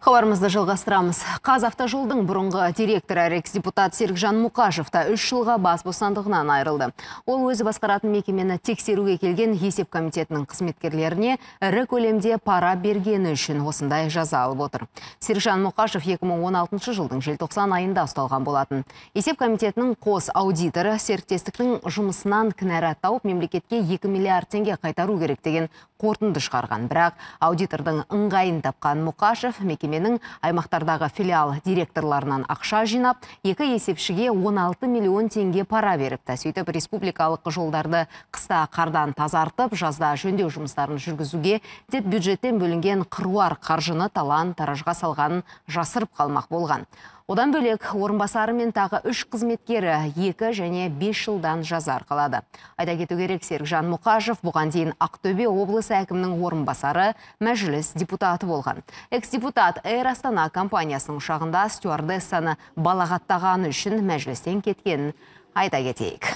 Хабарымызды жалғастырамыз. Қазавтожолдың бұрынғы директоры экс-депутат Серікжан Мұқашев та 3 жылға бас бостандығынан айырылды. Ол өзі басқаратын мекемені тексеруге келген есеп комитетінің қызметкерлеріне ірі көлемде пара бергені үшін осындай жаза алып отыр. Серікжан Мұқашев 2016 жылдың желтоқсан айында ұсталған болатын. Есеп комитетінің қос аудиторы серіктестіктің жұмысынан кінәрат тауып мемлекетке 2 миллиард теңге қайтару керек деген қорытынды шығарған. Бірақ аудитордың ыңғайын тапқан Мұқашев мекеменің аймақтардағы филиал директорларынан ақша жинап, екі есепшіге 16 миллион теңге пара беріпті. Сөйтіп, республикалық жолдарды қыста қардан тазартып, жазда жөндеу жұмыстарын жүргізуге деп бюджеттен бөлінген қыруар қаржыны талан-таражға салғанын жасырып қалмақ болған. Одан бөлек орынбасары мен тағы 3 қызметкері 2 және 5 жылдан жаза арқалады. Айта кету керек, Серікжан Мұқашев бұған дейін Ақтөбе облысы әкімінің орынбасары, мәжіліс депутаты болған. Экс-депутат Эйр Астана компаниясының ұшағында стюардессаны балағаттағаны үшін мәжілістен кеткенін айта кетейік.